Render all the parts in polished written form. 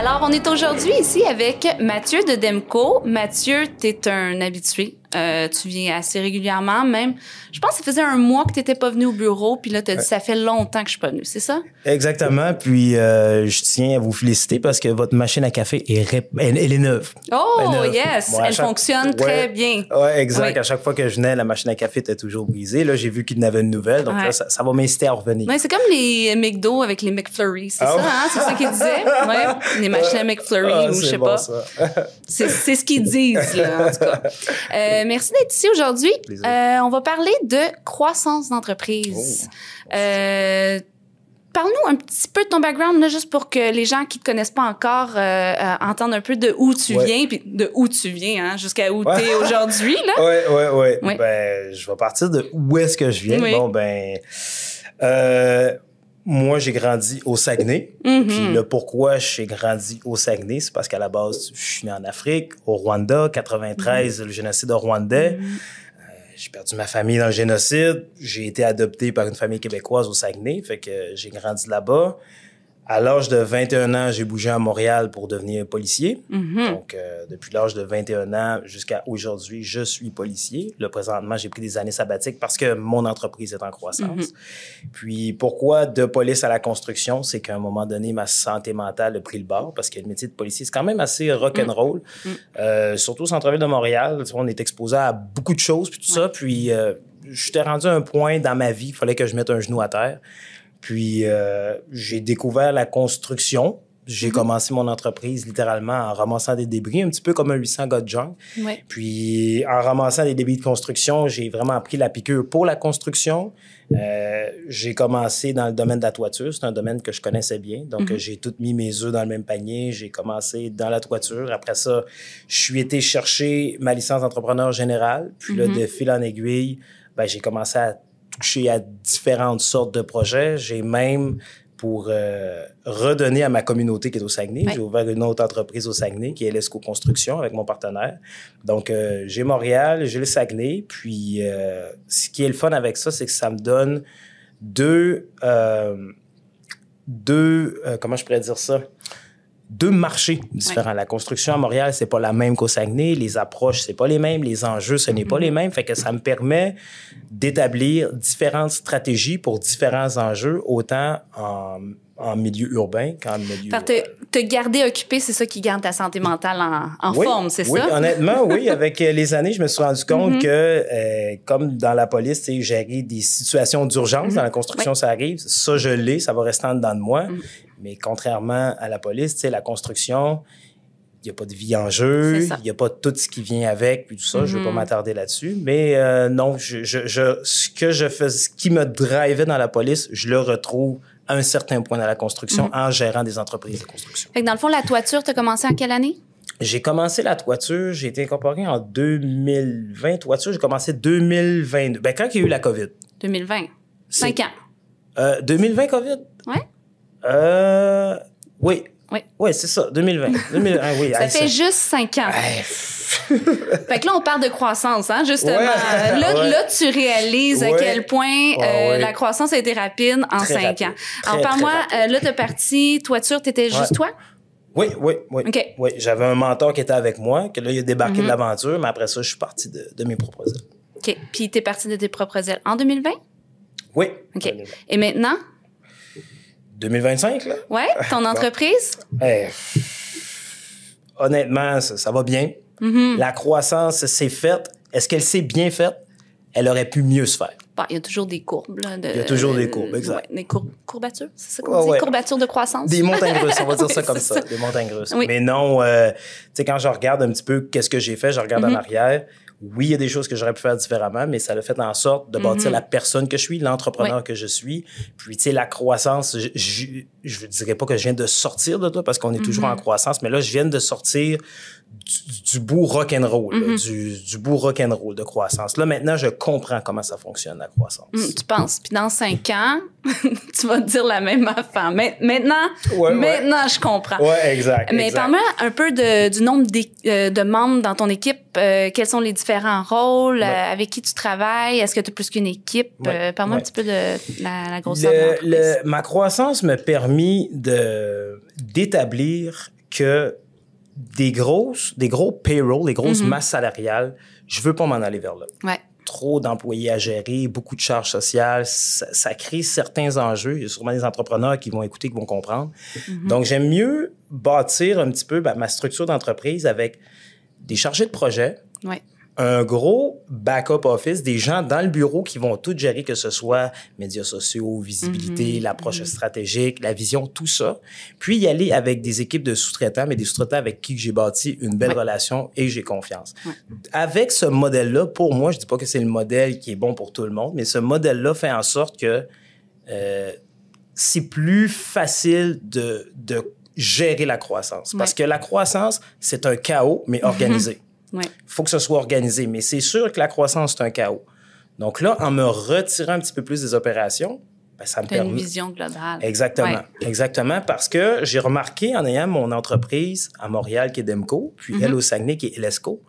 Alors, on est aujourd'hui ici avec Mathieu de Demco. Mathieu, t'es un habitué. Tu viens assez régulièrement, même. Je pense que ça faisait un mois que t'étais pas venu au bureau, puis là, t'as dit ça fait longtemps que je suis pas venu, c'est ça? Exactement. Puis, je tiens à vous féliciter parce que votre machine à café elle est neuve. Oh, elle est neuve. yes! Moi, elle fonctionne très bien. Oui, exact. Oui. À chaque fois que je venais, la machine à café était toujours brisée. Là, j'ai vu qu'il y en avait une nouvelle. Donc là, ça va m'inciter à revenir. Ouais, c'est comme les McDo avec les McFlurry. C'est ça, hein? C'est ça qu'ils disaient? Ouais. Les machines à McFlurry ou je sais pas. C'est ce qu'ils disent, là, en tout cas. Merci d'être ici aujourd'hui. On va parler de croissance d'entreprise. Parle-nous un petit peu de ton background, là, juste pour que les gens qui te connaissent pas encore entendent un peu de où tu viens, puis de où tu viens, hein, jusqu'à où t'es aujourd'hui, là. Oui. Ben, je vais partir de où est-ce que je viens. Oui. Bon, ben, moi, j'ai grandi au Saguenay. Puis là, pourquoi j'ai grandi au Saguenay? C'est parce qu'à la base, je suis né en Afrique, au Rwanda, 93, le génocide rwandais. J'ai perdu ma famille dans le génocide. J'ai été adopté par une famille québécoise au Saguenay, fait que j'ai grandi là-bas. À l'âge de 21 ans, j'ai bougé à Montréal pour devenir policier. Donc, depuis l'âge de 21 ans jusqu'à aujourd'hui, je suis policier. Là, présentement, j'ai pris des années sabbatiques parce que mon entreprise est en croissance. Puis, pourquoi de police à la construction? C'est qu'à un moment donné, ma santé mentale a pris le bord parce que le métier de policier, c'est quand même assez rock'n'roll. Surtout au centre-ville de Montréal, tu vois, on est exposé à beaucoup de choses, puis tout ça. Puis, j'étais rendu à un point dans ma vie, il fallait que je mette un genou à terre. Puis, j'ai découvert la construction. J'ai commencé mon entreprise littéralement en ramassant des débris, un petit peu comme un 800 gars de junk. Ouais. Puis, en ramassant des débris de construction, j'ai vraiment pris la piqûre pour la construction. J'ai commencé dans le domaine de la toiture. C'est un domaine que je connaissais bien. Donc, j'ai tout mis mes œufs dans le même panier. J'ai commencé dans la toiture. Après ça, je suis été chercher ma licence d'entrepreneur général. Puis là, de fil en aiguille, ben, j'ai commencé à toucher à différentes sortes de projets. J'ai même, pour redonner à ma communauté qui est au Saguenay, j'ai ouvert une autre entreprise au Saguenay qui est l'Esco Construction avec mon partenaire. Donc, j'ai Montréal, j'ai le Saguenay. Puis, ce qui est le fun avec ça, c'est que ça me donne deux comment je pourrais dire ça? Deux marchés différents. La construction à Montréal, c'est pas la même qu'au Saguenay. Les approches, c'est pas les mêmes. Les enjeux, ce n'est pas les mêmes. Fait que ça me permet d'établir différentes stratégies pour différents enjeux, autant en milieu urbain qu'en milieu... Te garder occupé, c'est ça qui garde ta santé mentale en forme, c'est oui, ça? Honnêtement, oui. Avec les années, je me suis rendu compte que, comme dans la police, tu sais, gérer des situations d'urgence, dans la construction, ça arrive. Ça, je l'ai, ça va rester en dedans de moi. Mais contrairement à la police, tu sais, la construction, il n'y a pas de vie en jeu, il n'y a pas tout ce qui vient avec, puis tout ça. Je ne veux pas m'attarder là-dessus. Mais non, ce qui me drivait dans la police, je le retrouve à un certain point dans la construction en gérant des entreprises de construction. Fait que dans le fond, la toiture, tu as commencé en quelle année? J'ai commencé la toiture, j'ai été incorporé en 2020. Toiture, j'ai commencé 2022. Ben, quand il y a eu la COVID. 2020. 5 ans. 2020 COVID? Ouais. Oui, c'est ça, 2020. Oui, ça fait juste 5 ans. Fait que là, on parle de croissance, hein, justement. Là, tu réalises à quel point la croissance a été rapide en 5 ans. Alors, parle-moi, là, t'es parti, toiture, t'étais juste toi? Oui. OK. Oui, j'avais un mentor qui était avec moi, que là, il a débarqué de l'aventure, mais après ça, je suis parti de mes propres ailes. OK. Puis, t'es parti de tes propres ailes en 2020? Oui. OK. 2020. Et maintenant? 2025, là? Ouais, ton entreprise? Honnêtement, ça va bien. La croissance, c'est faite. Est-ce qu'elle s'est bien faite? Elle aurait pu mieux se faire. Bon, il y a toujours des courbes. Là, il y a toujours des courbes, exact. Des courbatures, c'est ça qu'on dit? Courbatures de croissance? Des montagnes russes, on va dire ça comme ça. Des montagnes russes. Oui. Mais non, tu sais, quand je regarde un petit peu qu'est-ce que j'ai fait, je regarde en arrière. Oui, il y a des choses que j'aurais pu faire différemment, mais ça a fait en sorte de bâtir la personne que je suis, l'entrepreneur que je suis. Puis, tu sais, la croissance, je ne dirais pas que je viens de sortir de toi parce qu'on est toujours en croissance, mais là, je viens de sortir du bout rock'n'roll, du bout rock'n'roll de croissance. Là, maintenant, je comprends comment ça fonctionne, la croissance. Tu penses. Puis dans 5 ans, tu vas te dire la même affaire. Maintenant, je comprends. Oui, exact. Mais parle-moi un peu du nombre de membres dans ton équipe. Quels sont les différents rôles? Avec qui tu travailles? Est-ce que tu as plus qu'une équipe? Parle-moi un petit peu de la grosseur de l'entreprise. Ma croissance m'a permis d'établir que des gros payrolls, des grosses masses salariales, je veux pas m'en aller vers là. Ouais. Trop d'employés à gérer, beaucoup de charges sociales, ça crée certains enjeux. Il y a sûrement des entrepreneurs qui vont écouter, qui vont comprendre. Donc, j'aime mieux bâtir un petit peu ma structure d'entreprise avec des chargés de projet, un gros backup office, des gens dans le bureau qui vont tout gérer, que ce soit médias sociaux, visibilité, l'approche stratégique, la vision, tout ça. Puis y aller avec des équipes de sous-traitants, mais des sous-traitants avec qui j'ai bâti une belle relation et j'ai confiance. Avec ce modèle-là, pour moi, je dis pas que c'est le modèle qui est bon pour tout le monde, mais ce modèle-là fait en sorte que c'est plus facile de gérer la croissance. Parce que la croissance, c'est un chaos, mais organisé. Il faut que ce soit organisé, mais c'est sûr que la croissance, c'est un chaos. Donc là, en me retirant un petit peu plus des opérations, ça me permet... une vision globale. Exactement. Exactement, parce que j'ai remarqué en ayant mon entreprise à Montréal qui est Demco, puis elle au Saguenay qui est Elesco,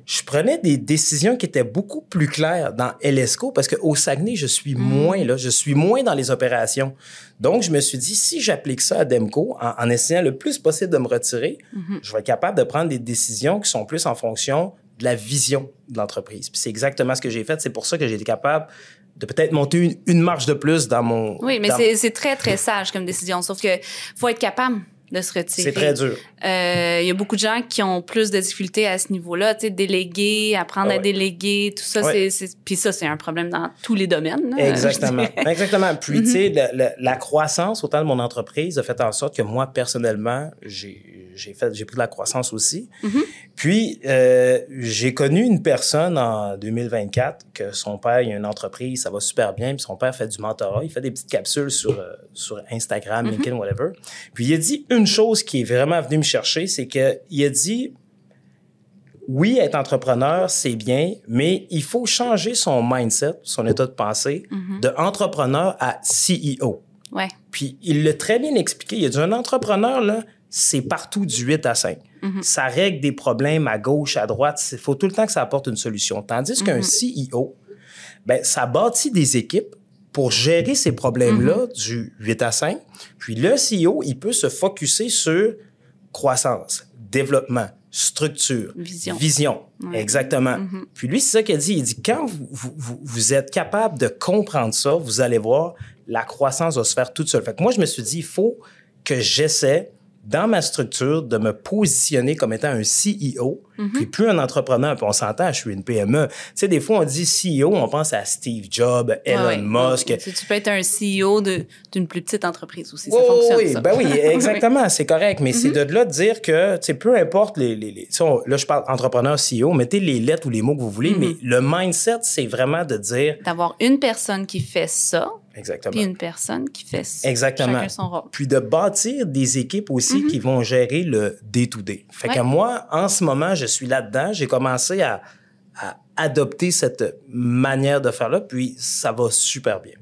je prenais des décisions qui étaient beaucoup plus claires dans Elesco parce qu'au Saguenay, je suis moins là, je suis moins dans les opérations. Donc, je me suis dit, si j'applique ça à Demco, en essayant le plus possible de me retirer, je vais être capable de prendre des décisions qui sont plus en fonction de la vision de l'entreprise. Puis c'est exactement ce que j'ai fait. C'est pour ça que j'ai été capable de peut-être monter une marche de plus dans mon... Oui, mais c'est très, très sage comme décision. Sauf que faut être capable de se retirer. C'est très dur. Il y a beaucoup de gens qui ont plus de difficultés à ce niveau-là, tu sais, déléguer, apprendre à déléguer, tout ça, puis ça, c'est un problème dans tous les domaines. Là, exactement. Exactement. Puis, tu sais, la croissance, autant de mon entreprise, a fait en sorte que moi, personnellement, j'ai pris de la croissance aussi. Puis, j'ai connu une personne en 2024 que son père, il a une entreprise, ça va super bien, puis son père fait du mentorat, il fait des petites capsules sur Instagram, LinkedIn, whatever. Puis, il a dit une chose qui est vraiment venue me chercher, c'est qu'il a dit, oui, être entrepreneur, c'est bien, mais il faut changer son mindset, son état de pensée, de entrepreneur à CEO. Ouais. Puis, il l'a très bien expliqué. Il a dit, un entrepreneur, là, c'est partout du 8 à 5. Ça règle des problèmes à gauche, à droite. Il faut tout le temps que ça apporte une solution. Tandis qu'un CEO, ben, ça bâtit des équipes pour gérer ces problèmes-là du 8 à 5. Puis le CEO, il peut se focusser sur croissance, développement, structure, vision. Exactement. Puis lui, c'est ça qu'il a dit. Il dit, quand vous êtes capable de comprendre ça, vous allez voir, la croissance va se faire toute seule. Fait que moi, je me suis dit, il faut que j'essaie dans ma structure, de me positionner comme étant un CEO, puis plus un entrepreneur. Puis on s'entend, je suis une PME. Tu sais, des fois, on dit CEO, on pense à Steve Jobs, Elon Musk. Tu peux être un CEO d'une plus petite entreprise aussi, ça fonctionne, ça. Ben oui, exactement, c'est correct. Mais c'est de là de dire que, tu sais, peu importe là, je parle entrepreneur, CEO, mettez les lettres ou les mots que vous voulez, mais le mindset, c'est vraiment de dire... D'avoir une personne qui fait ça, exactement. Puis une personne qui fait ça. Exactement. Chacun son rôle. Puis de bâtir des équipes aussi qui vont gérer le day-to-day. Fait que moi, en ce moment, je suis là-dedans. J'ai commencé à adopter cette manière de faire là, puis ça va super bien.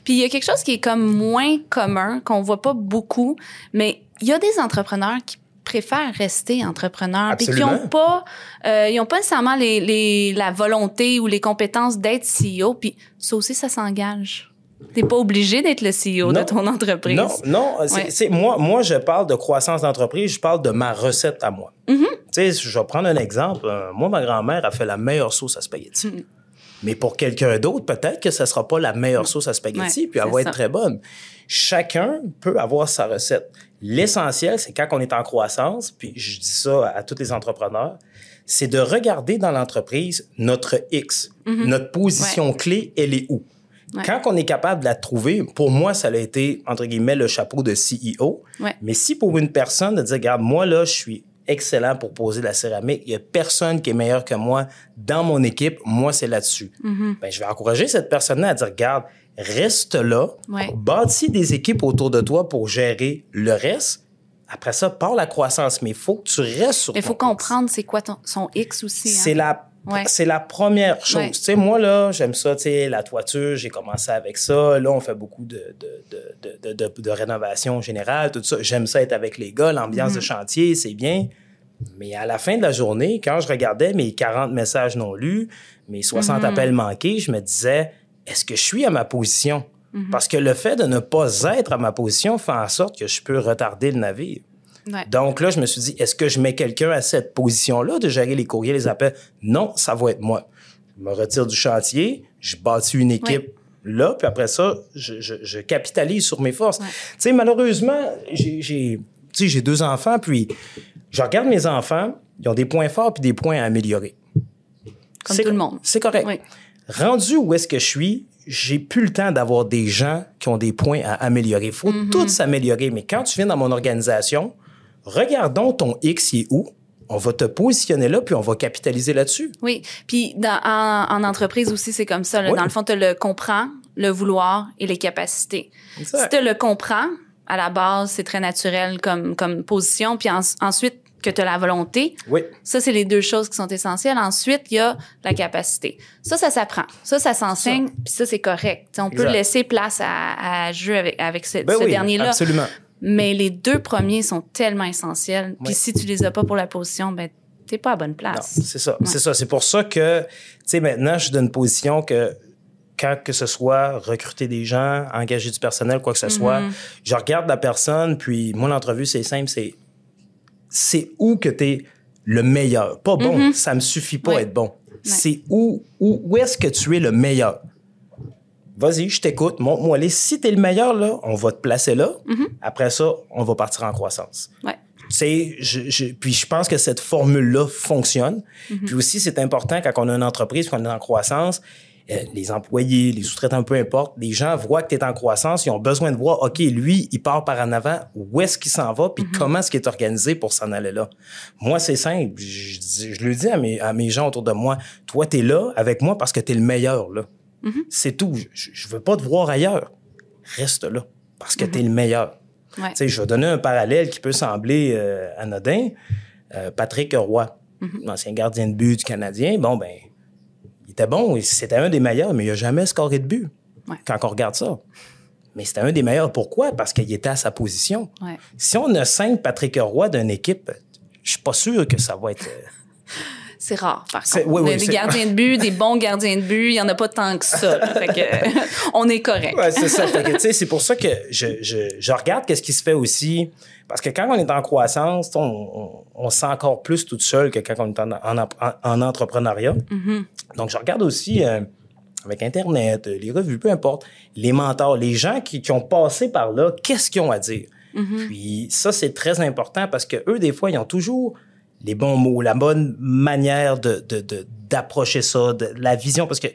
Puis il y a quelque chose qui est comme moins commun, qu'on voit pas beaucoup, mais il y a des entrepreneurs qui préfèrent rester entrepreneurs, puis qui n'ont pas, nécessairement la volonté ou les compétences d'être CEO, puis ça aussi, ça s'engage. T'es pas obligé d'être le CEO de ton entreprise. Non. Moi, je parle de croissance d'entreprise, je parle de ma recette à moi. Tu sais, je vais prendre un exemple. Moi, ma grand-mère a fait la meilleure sauce à spaghetti. Mais pour quelqu'un d'autre, peut-être que ce sera pas la meilleure sauce à spaghetti, puis elle va être très bonne. Chacun peut avoir sa recette. L'essentiel, c'est quand on est en croissance, puis je dis ça à tous les entrepreneurs, c'est de regarder dans l'entreprise notre X, notre position clé, elle est où? Quand on est capable de la trouver, pour moi, ça a été, entre guillemets, le chapeau de CEO. Mais si pour une personne de dire, regarde, moi, là, je suis excellent pour poser de la céramique, il n'y a personne qui est meilleur que moi dans mon équipe, moi, c'est là-dessus. Ben, je vais encourager cette personne-là à dire, regarde, reste là, bâtis des équipes autour de toi pour gérer le reste. Après ça, par la croissance, mais il faut que tu restes sur ton il faut comprendre c'est quoi son X aussi. C'est la première chose. Tu sais, moi, là, j'aime ça, tu sais, la toiture, j'ai commencé avec ça. Là, on fait beaucoup de rénovation générale, tout ça. J'aime ça être avec les gars, l'ambiance de chantier, c'est bien. Mais à la fin de la journée, quand je regardais mes 40 messages non lus, mes 60 appels manqués, je me disais, est-ce que je suis à ma position? Parce que le fait de ne pas être à ma position fait en sorte que je peux retarder le navire. Ouais. Donc là, je me suis dit, est-ce que je mets quelqu'un à cette position-là de gérer les courriers, les appels? Non, ça va être moi. Je me retire du chantier, je bâtis une équipe là, puis après ça, je capitalise sur mes forces. Tu sais, malheureusement, j'ai 2 enfants, puis je regarde mes enfants, ils ont des points forts puis des points à améliorer. Comme tout le monde. C'est correct. Oui. Rendu où est-ce que je suis, j'ai plus le temps d'avoir des gens qui ont des points à améliorer. Il faut tout s'améliorer. Mais quand tu viens dans mon organisation, regardons ton X, il est où? On va te positionner là, puis on va capitaliser là-dessus. Oui. Puis en entreprise aussi, c'est comme ça. Là. Dans le fond, tu as le comprend, le vouloir et les capacités. Exact. Si tu le comprends, à la base, c'est très naturel comme position. Puis ensuite, que tu as la volonté. Oui. Ça, c'est les 2 choses qui sont essentielles. Ensuite, il y a la capacité. Ça s'apprend. Ça s'enseigne, puis ça, c'est correct. T'sais, on peut laisser place à jouer avec ce dernier-là. Absolument. Mais les 2 premiers sont tellement essentiels. Puis si tu les as pas pour la position, ben t'es pas à bonne place. Non, c'est ça. Ouais. C'est ça. C'est pour ça que, tu sais, maintenant, je suis dans une position que quand que ce soit recruter des gens, engager du personnel, quoi que ce soit, je regarde la personne, puis moi, l'entrevue, c'est simple, c'est où que tu es le meilleur. Pas bon, ça me suffit pas être bon. C'est où est-ce que tu es le meilleur. Vas-y, je t'écoute, montre-moi les. Si tu es le meilleur, là, on va te placer là. Après ça, on va partir en croissance. Ouais. Puis je pense que cette formule-là fonctionne. Puis aussi, c'est important quand on a une entreprise, qu'on est en croissance, les employés, les sous-traitants, peu importe, les gens voient que tu es en croissance, ils ont besoin de voir, OK, lui, il part par en avant, où est-ce qu'il s'en va, puis comment est-ce qu'il est organisé pour s'en aller là. Moi, c'est simple. Je le dis à mes gens autour de moi, toi, tu es là avec moi parce que tu es le meilleur, là. C'est tout. Je veux pas te voir ailleurs. Reste là parce que tu es le meilleur. Ouais. Tu sais, je vais donner un parallèle qui peut sembler anodin. Patrick Roy, l'ancien gardien de but du Canadien, bon, ben, il était bon, c'était un des meilleurs, mais il n'a jamais scoré de but quand on regarde ça. Mais c'était un des meilleurs. Pourquoi? Parce qu'il était à sa position. Ouais. Si on a 5 Patrick Roy d'une équipe, je suis pas sûr que ça va être... C'est rare, par contre. Des gardiens de but, des bons gardiens de but, il n'y en a pas tant que ça. Fait que, on est correct. Oui, c'est ça. Fait que, tu sais, c'est pour ça que je regarde qu'est-ce qui se fait aussi. Parce que quand on est en croissance, on se sent encore plus toute seule que quand on est en entrepreneuriat. Donc, je regarde aussi, avec Internet, les revues, peu importe, les mentors, les gens qui ont passé par là, qu'est-ce qu'ils ont à dire? Puis ça, c'est très important parce que eux, des fois, ils ont toujours... les bons mots, la bonne manière d'approcher ça, de la vision, parce que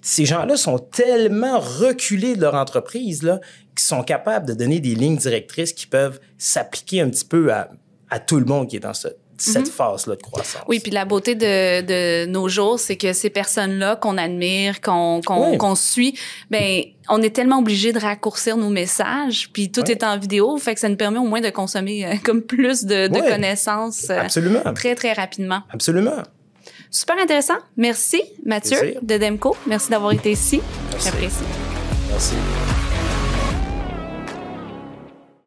ces gens-là sont tellement reculés de leur entreprise, là, qu'ils sont capables de donner des lignes directrices qui peuvent s'appliquer un petit peu à tout le monde qui est dans cette phase-là de croissance. Oui, puis la beauté de nos jours, c'est que ces personnes-là qu'on admire, qu'on suit, ben on est tellement obligé de raccourcir nos messages, puis tout est en vidéo, fait que ça nous permet au moins de consommer comme plus de connaissances très, très rapidement. Absolument. Super intéressant. Merci, Mathieu de Demco. Merci d'avoir été ici. J'apprécie. Merci.